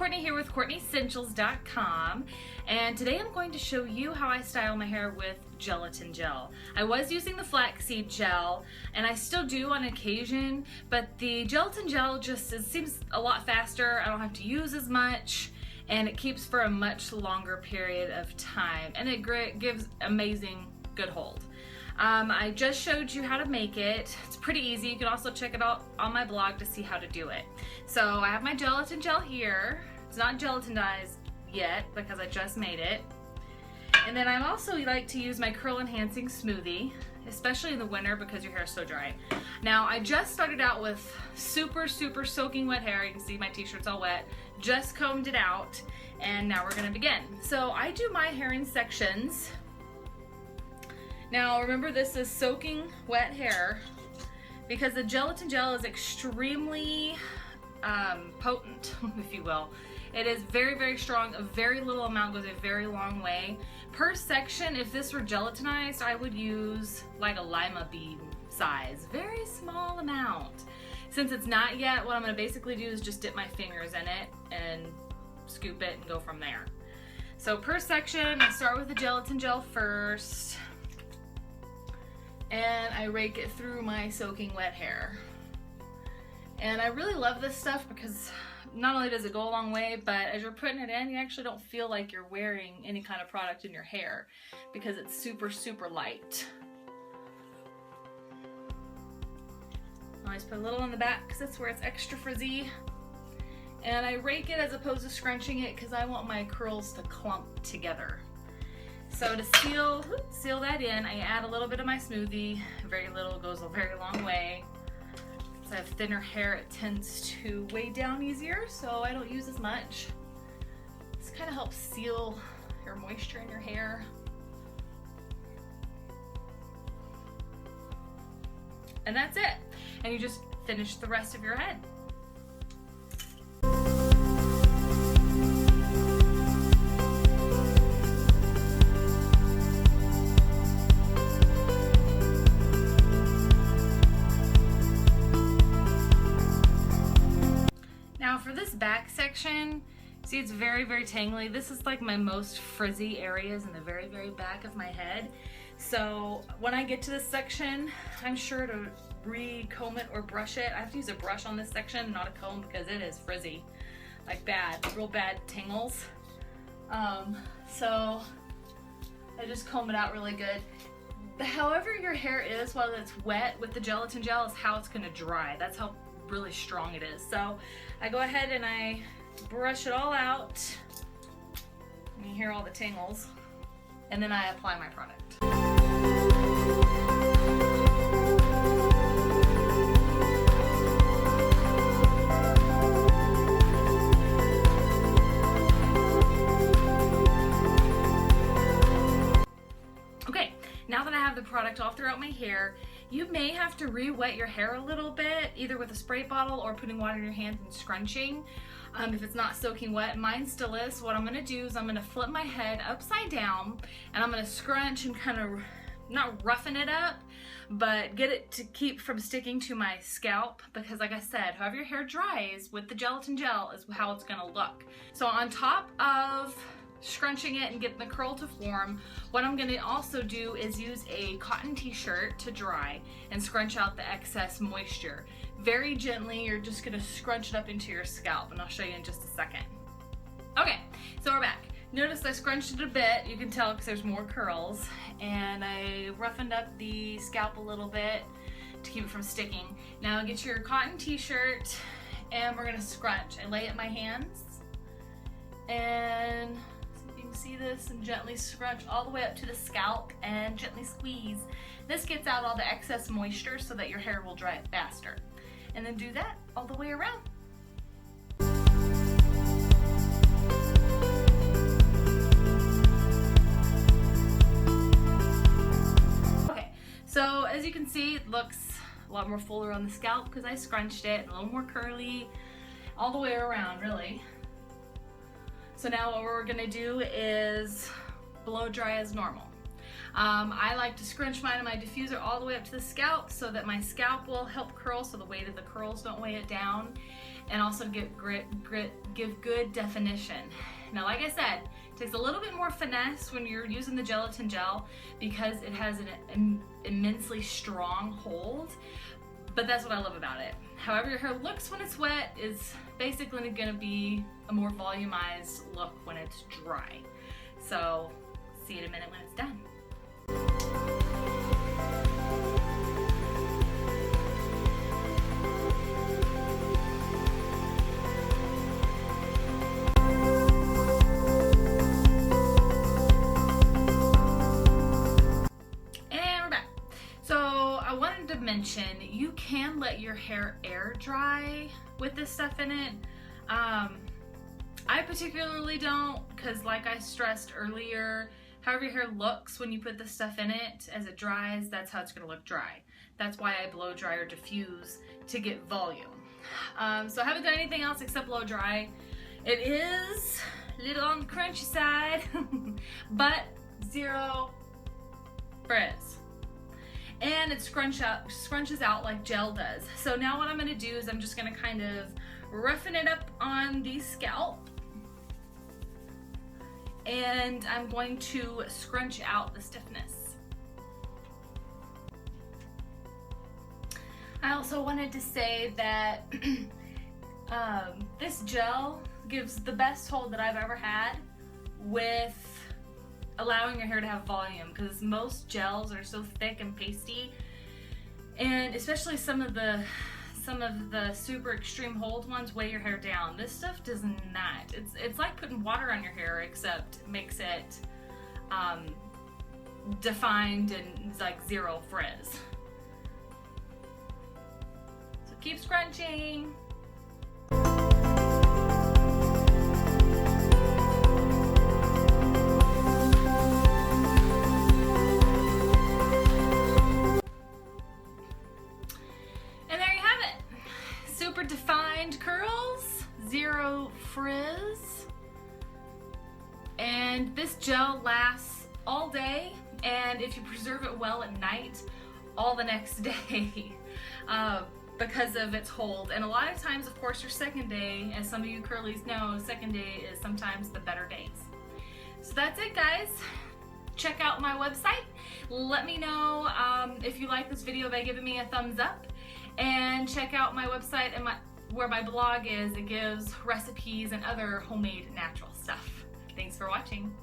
Courtney here with CourtneyEssentials.com, and today I'm going to show you how I style my hair with gelatin gel. I was using the flaxseed gel, and I still do on occasion, but the gelatin gel seems a lot faster. I don't have to use as much, and it keeps for a much longer period of time, and it gives amazing good hold. I just showed you how to make it. It's pretty easy. You can also check it out on my blog to see how to do it. So I have my gelatin gel here. It's not gelatinized yet because I just made it. And then I also like to use my curl enhancing smoothie, especially in the winter because your hair is so dry. Now I just started out with super soaking wet hair. You can see my t-shirt's all wet. Just combed it out, and now we're gonna begin. So I do my hair in sections. Now remember, this is soaking wet hair because the gelatin gel is extremely potent, if you will. It is very strong. A very little amount goes a very long way. Per section, if this were gelatinized, I would use like a lima bean size, very small amount. Since it's not yet, what I'm going to basically do is just dip my fingers in it and scoop it and go from there. So per section, I start with the gelatin gel first, and I rake it through my soaking wet hair. And I really love this stuff because not only does it go a long way, but as you're putting it in, you actually don't feel like you're wearing any kind of product in your hair because it's super light. I always put a little on the back because that's where it's extra frizzy. And I rake it as opposed to scrunching it because I want my curls to clump together. So to seal that in, I add a little bit of my smoothie. Very little goes a very long way. Since I have thinner hair, it tends to weigh down easier, so I don't use as much. This kind of helps seal your moisture in your hair. And that's it. And you just finish the rest of your head. Now for this back section, see, it's very tangly. This is like my most frizzy areas in the very back of my head. So when I get to this section, I'm sure to re-comb it or brush it. I have to use a brush on this section, not a comb, because it is frizzy, like real bad tangles. So I just comb it out really good. However your hair is while it's wet with the gelatin gel is how it's gonna dry. That's how really strong it is. So I go ahead and I brush it all out. You hear all the tangles. And then I apply my product. Okay, now that I have the product all throughout my hair, you may have to re-wet your hair a little bit, either with a spray bottle or putting water in your hands and scrunching. If it's not soaking wet, mine still is. So what I'm gonna do is I'm gonna flip my head upside down and I'm gonna scrunch and kind of, not roughen it up, but get it to keep from sticking to my scalp, because like I said, however your hair dries with the gelatin gel is how it's gonna look. So on top of scrunching it and getting the curl to form, what I'm going to also do is use a cotton t-shirt to dry and scrunch out the excess moisture. Very gently, you're just going to scrunch it up into your scalp, and I'll show you in just a second. Okay, so we're back. Notice I scrunched it a bit. You can tell because there's more curls, and I roughened up the scalp a little bit to keep it from sticking. Now get your cotton t-shirt and we're going to scrunch. I lay it in my hands, and see this, and gently scrunch all the way up to the scalp and gently squeeze. This gets out all the excess moisture so that your hair will dry faster. And then do that all the way around. Okay, so as you can see, it looks a lot more fuller on the scalp because I scrunched it, and a little more curly all the way around, really. So now what we're gonna do is blow dry as normal. I like to scrunch mine in my diffuser all the way up to the scalp so that my scalp will help curl, so the weight of the curls don't weigh it down, and also give good definition. Now, like I said, it takes a little bit more finesse when you're using the gelatin gel because it has an immensely strong hold, but that's what I love about it. However your hair looks when it's wet is basically going to be a more volumized look when it's dry. So see you in a minute when it's done. Mention you can let your hair air dry with this stuff in it. I particularly don't, because like I stressed earlier, however your hair looks when you put this stuff in it, as it dries, that's how it's going to look dry. That's why I blow dry or diffuse to get volume. So I haven't done anything else except blow dry. It is a little on the crunchy side, but zero frizz. And it scrunches out like gel does. So now what I'm going to do is I'm just going to kind of roughen it up on the scalp, and I'm going to scrunch out the stiffness. I also wanted to say that this gel gives the best hold that I've ever had with allowing your hair to have volume, because most gels are so thick and pasty, and especially some of the super extreme hold ones weigh your hair down. This stuff does not. It's like putting water on your hair, except it makes it defined and like zero frizz. So keep scrunching. Defined curls, zero frizz, and this gel lasts all day, and if you preserve it well at night, all the next day because of its hold. And a lot of times, of course, your second day, as some of you curlies know, second day is sometimes the better days. So that's it, guys. Check out my website. Let me know if you like this video by giving me a thumbs up. And check out my website and where my blog is. It gives recipes and other homemade natural stuff. Thanks for watching.